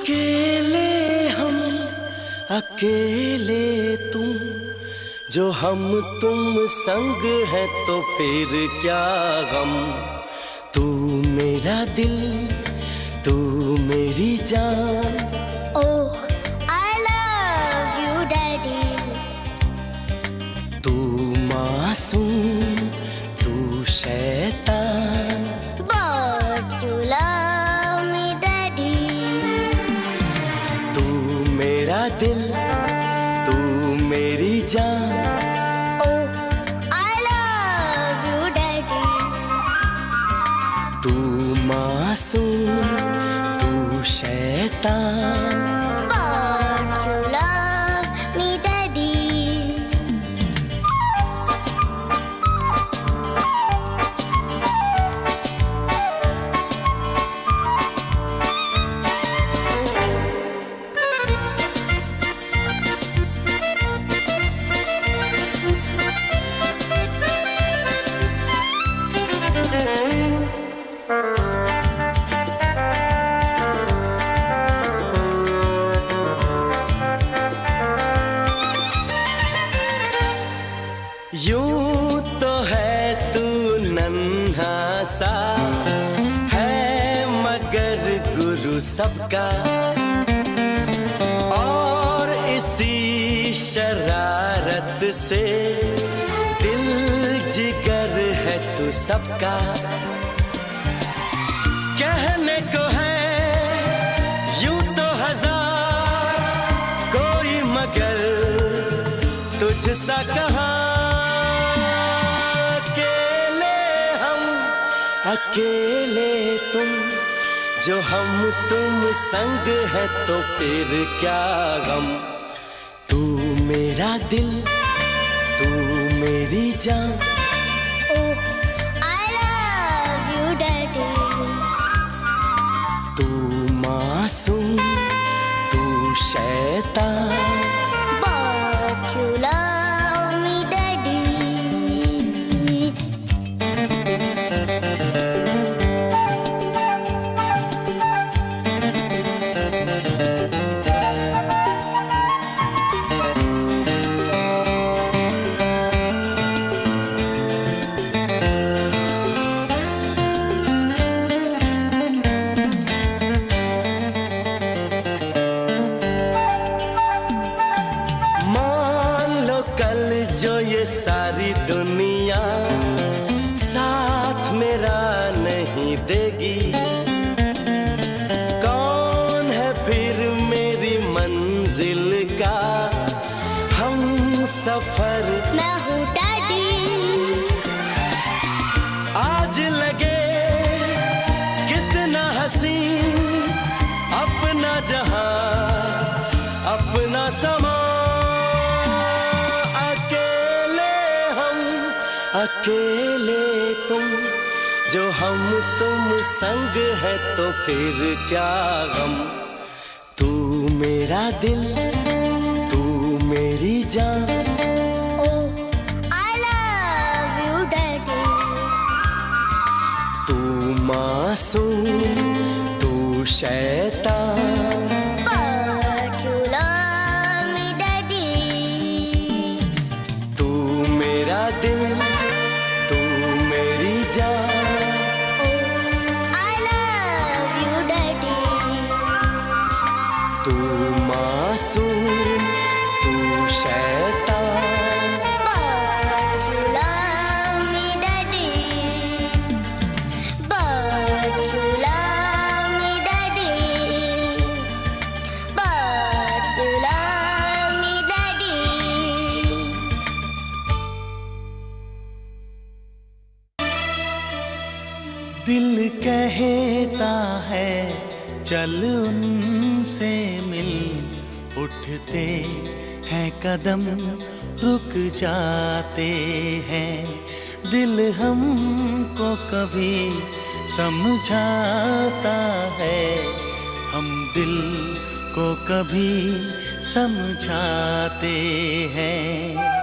अकेले हम, अकेले तुम, जो हम तुम संग है तो फिर क्या गम। तू मेरा दिल, तू मेरी जान। Oh, I love you, Daddy. तू मासूम, तू शैतान। But you love me, Daddy. तू मेरा दिल, तू मेरी जान। Oh, I love you, Daddy. तू मासूम, तू शैतान। But you love me, Daddy. यूं तो है तू नन्हा सा, है मगर गुरु सबका। और इसी शरारत से दिल जिगर है तू सबका। कहने को है यूं तो हजार, कोई मगर तुझसा कहाँ। अकेले तुम, जो हम तुम संग है तो फिर क्या गम। तू मेरा दिल, तू मेरी जान। Oh, I love you, Daddy. तू मासूम, तू शैतान। But you love me, Daddy. कल जो ये सारी दुनिया साथ मेरा नहीं देगी, कौन है फिर मेरी मंजिल का हम सफर। मैं हूँ डैडी। आज लगे कितना हसी अपना जहां, अपना समा। अकेले तुम, जो हम तुम संग है तो फिर क्या गम। तू मेरा दिल, तू मेरी जान। Oh, I love you, Daddy. तू मासूम, तू शैतान। But you love me, Daddy. तू मेरा दिल, जान। Oh, I love you, Daddy. तू मासूम, तू शैतान। But you love me, Daddy. But you love me, Daddy. But you love me, Daddy. दिल कहता है चल उनसे मिल, उठते हैं कदम रुक जाते हैं। दिल हमको कभी समझाता है, हम दिल को कभी समझाते हैं।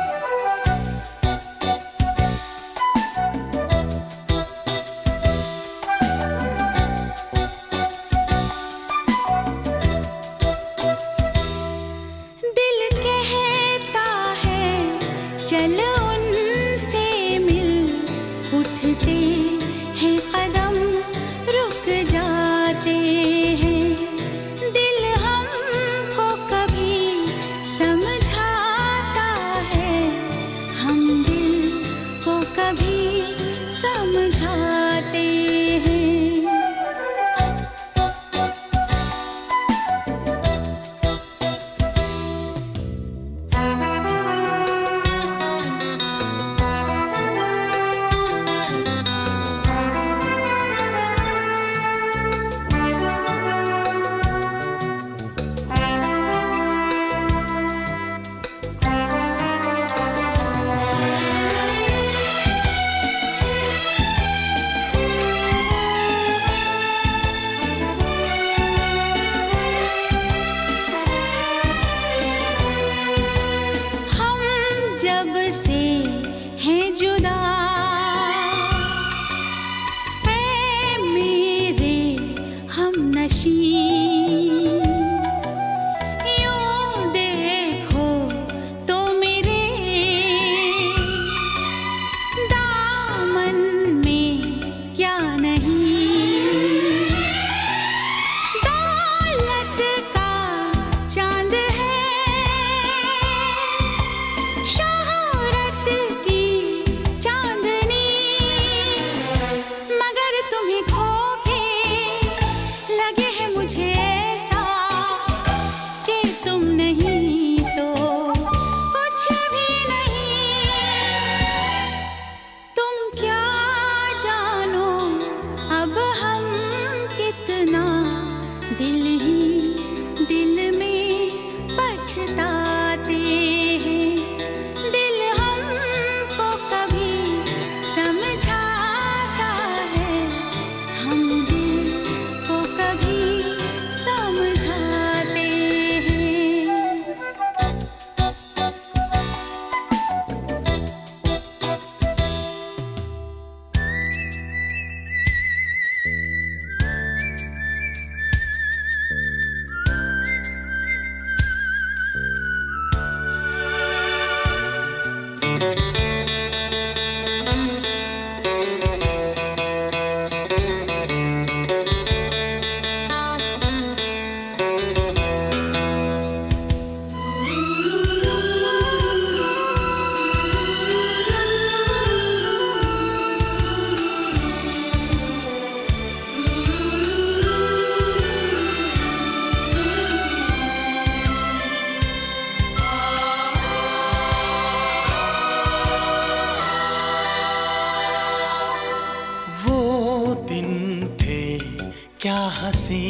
क्या हंसी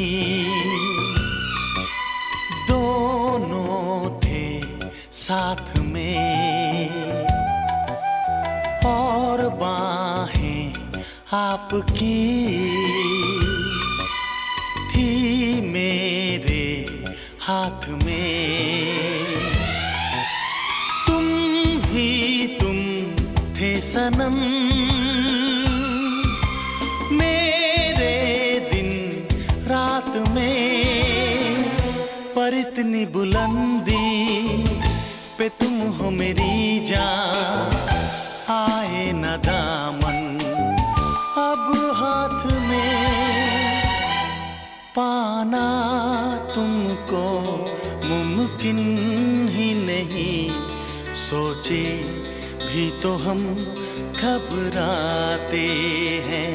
दोनों थे साथ में, और बाहें आपकी थी मेरे हाथ में। तुम थे सनम मेरे दिन रात में, पर इतनी बुलंदी पे तुम हो मेरी जान, आए न दामन अब हाथ में, पाना तुमको मुमकिन ही नहीं, सोचे भी तो हम घबराते हैं,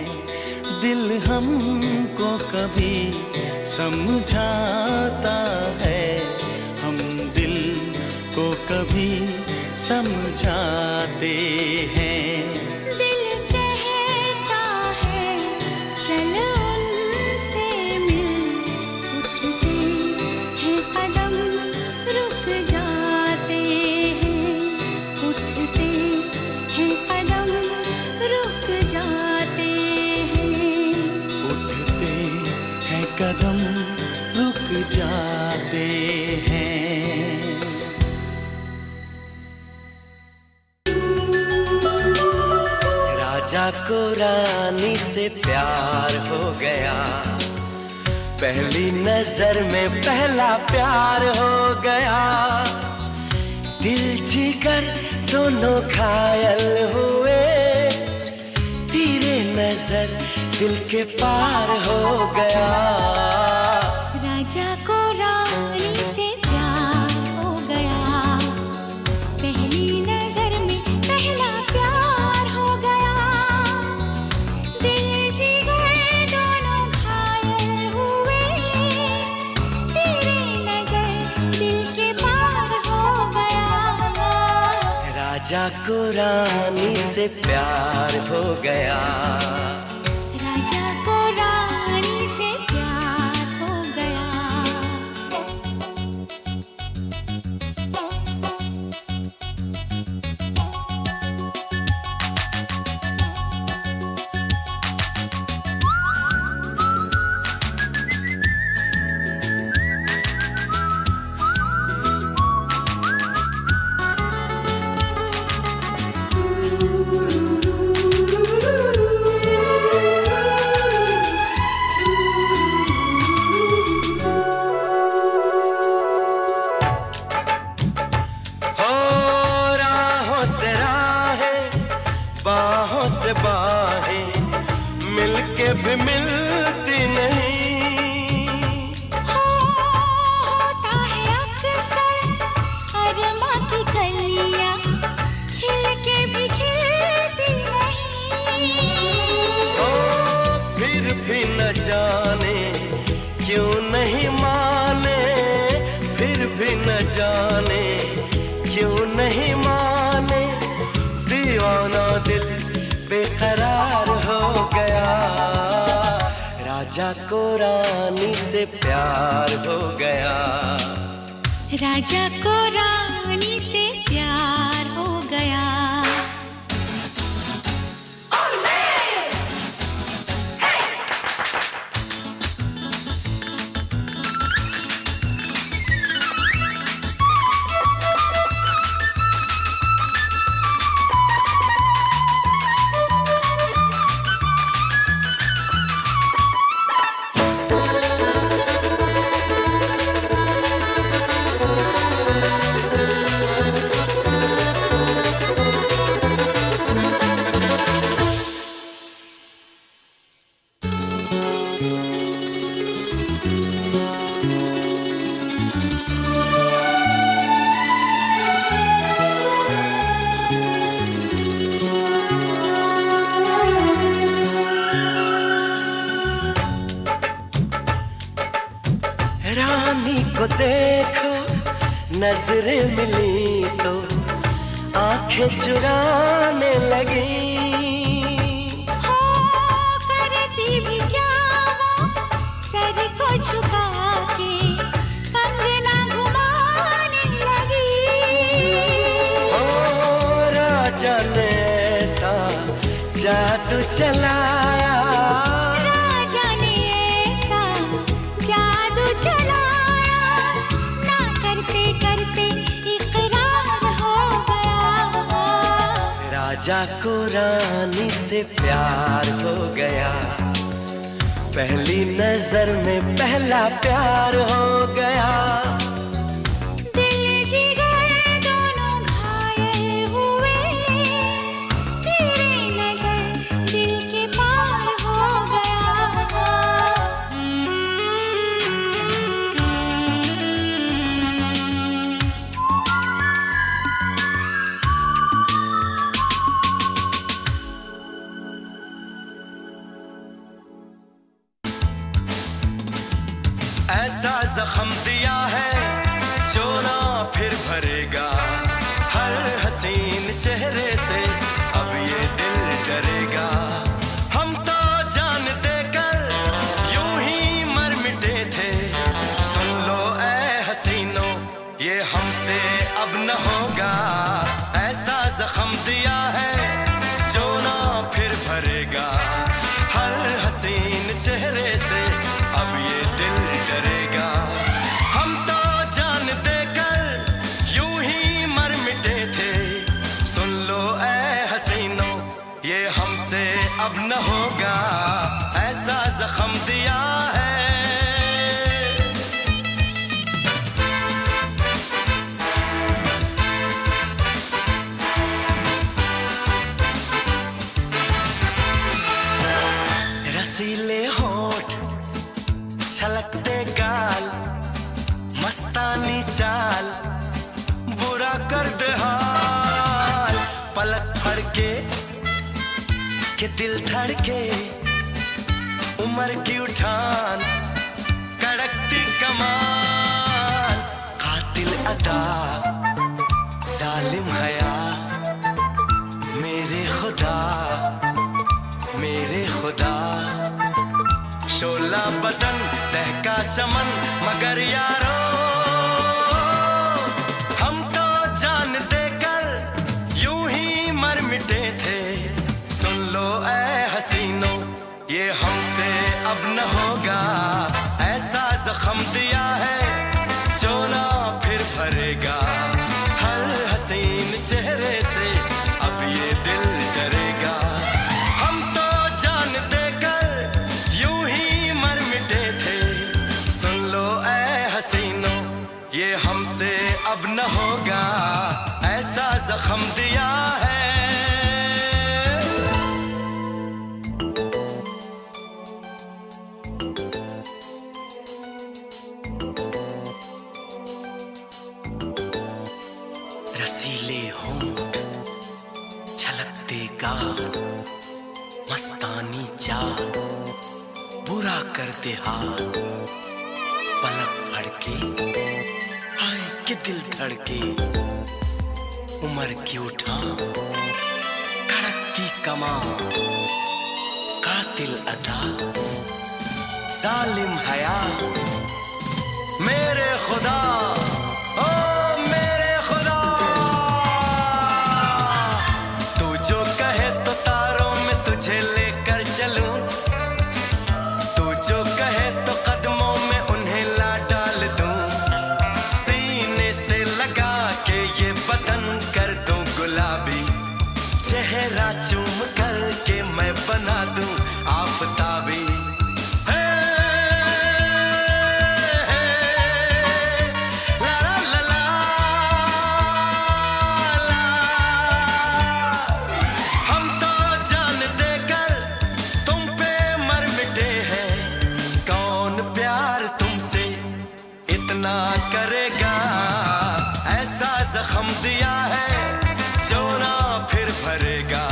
दिल हमको कभी समझाता है, हम दिल को कभी समझाते हैं। कदम रुक जाते हैं। राजा को रानी से प्यार हो गया, पहली नजर में पहला प्यार हो गया, दिल जिगर दोनों घायल हुए, तेरे नजर दिल के पार हो गया। राजा को रानी से प्यार हो गया, पहली नजर में पहला प्यार हो गया, दिल जिगर दोनों घायल हुए, तेरे नजर दिल के पार हो गया। राजा को रानी से प्यार हो गया, बाहों से बाहें मिलके भी मिलती नहीं, होता है अक्सर अरमा की कलियां खिल के भी खिलती नहीं, फिर भी न जाने क्यों नहीं माने, फिर भी न जाने क्यों नहीं माने, दीवाना दिल बेकरार हो गया। राजा को रानी से प्यार हो गया, राजा को रानी से प्यार हो गया। रानी को देखो नजरें मिली तो आंखें चुराने लगी, करती भी क्या वो जाको रानी से प्यार हो गया, पहली नजर में पहला प्यार हो गया। दिल जिगर दोनों घायल हुए, तेरी नजर दिल के पार हो गया। ऐसा जख्म दिया है जो ना फिर भरेगा, हर हसीन चेहरे से अब ये दिल डरेगा। हम तो जान देकर यूं ही मर मिटे थे, सुन लो ऐ हसीनों ये हमसे अब न होगा। ऐसा जख्म दिया है जो ना फिर भरेगा, हर हसीन चेहरे से अब ये दिल डरेगा। हम तो जान देकर यूं ही मर मिटे थे, सुन लो ऐ हसीनों ये हमसे अब न होगा। ऐसा जख्म दिया है। रसीले होठ, छलकते गाल, मस्तानी चाल, बुरा कर दे हाल। पलक फड़के के दिल धड़के, उम्र की उठान, कड़कती कमान, कातिल अदा, जालिम हया, मेरे खुदा, मेरे खुदा। शोला बदन, दहका चमन, मगर यारो हम तो जान देकर यूं ही मर मिटे थे। सुन लो ऐ हसीनों ये हमसे अब न होगा। ऐसा जख्म दिया है जो ना फिर भरेगा, हर हसीन चेहरे से अब ये दिल डरेगा। हम तो जान देकर यूं ही मर मिटे थे, सुन लो ऐ हसीनों ये हमसे अब न होगा। ऐसा जख्म दिया है। रसीले होंठ, छलकते गाल, मस्तानी चाल, बुरा करते हाल। पलक फड़के हाय के दिल धड़के, उम्र की उठान, कड़कती कमान, कातिल अदा, जालिम हया, मेरे खुदा, ओ मेरे खुदा। तू जो कहे तो तारों में तुझे लेकर चलूं, तू जो कहे तो कदमों में उन्हें ला डाल दूं। सीने से लगा के ये बदन कर दूं गुलाबी, चेहरा चूम कर के मैं बना दूं आफताबी। करेगा ऐसा जख्म दिया है जो ना फिर भरेगा,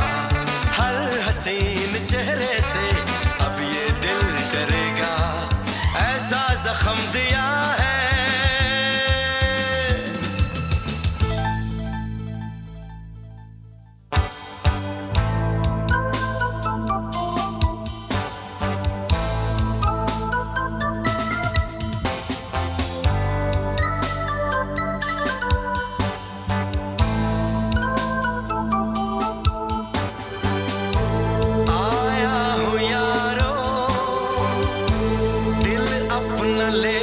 हर हसीन चेहरे से अब ये दिल डरेगा। ऐसा जख्म दिया है। आया हूँ यारो दिल अपना ले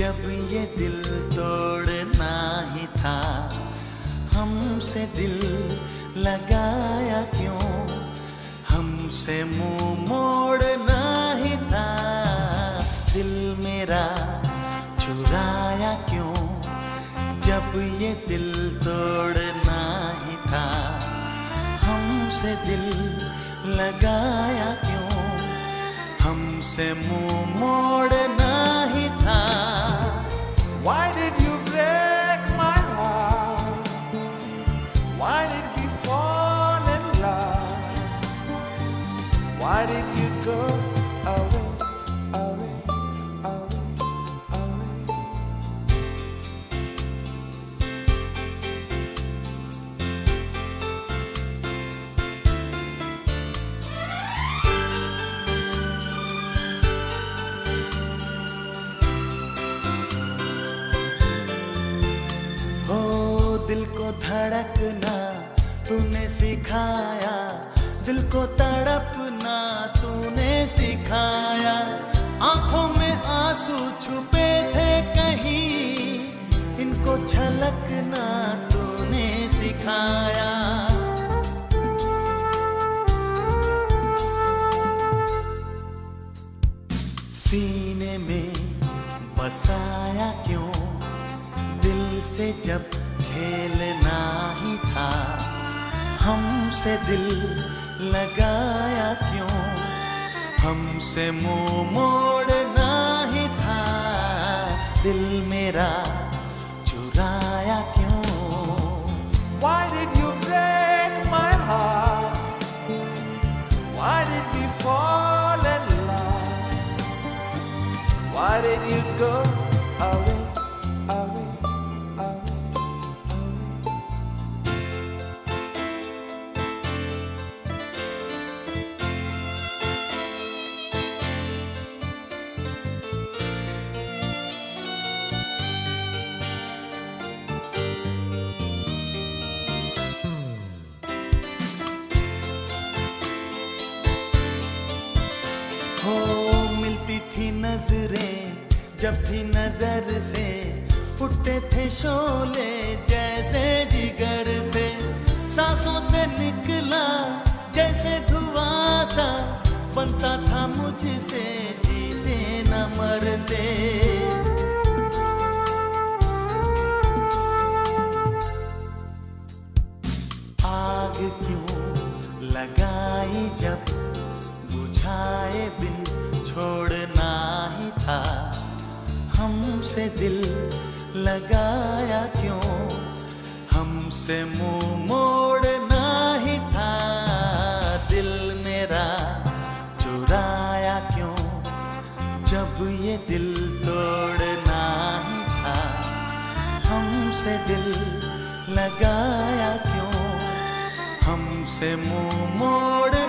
जब ये दिल तोड़ना ही था, हमसे दिल लगाया क्यों, हमसे मुंह मोड़ना ही था, दिल मेरा चुराया क्यों, जब ये दिल तोड़ना ही था, हमसे दिल लगाया क्यों, हमसे मुंह मोड़ना ही था। Why did you break my heart? Why did we fall in love? Why did you go away, away, away, away? दिल को धड़कना तूने सिखाया, दिल को तड़पना तूने सिखाया, आंखों में आंसू छुपे थे कहीं, इनको छलकना तूने सिखाया। सीने में बसाया क्यों, दिल से जब खेलना ही था, हमसे दिल लगाया क्यों, हमसे मुंह मोड़ना ही था, दिल मेरा चुराया क्यों। Why did you break my heart? Why did we fall in love? Why did you go away, away? मिलती थी नजरें जब भी नजर से, उठते थे शोले जैसे जिगर से, सांसों से निकला जैसे धुआं सा, बनता था मुझसे जीते न मरते। आग क्यों लगाई जब बुझाए बिन छोड़ना ही था, हमसे दिल लगाया क्यों, हमसे मुंह मोड़ना ही था, दिल मेरा चुराया क्यों, जब ये दिल तोड़ना ही था, हमसे दिल लगाया क्यों, हमसे मुंह मोड़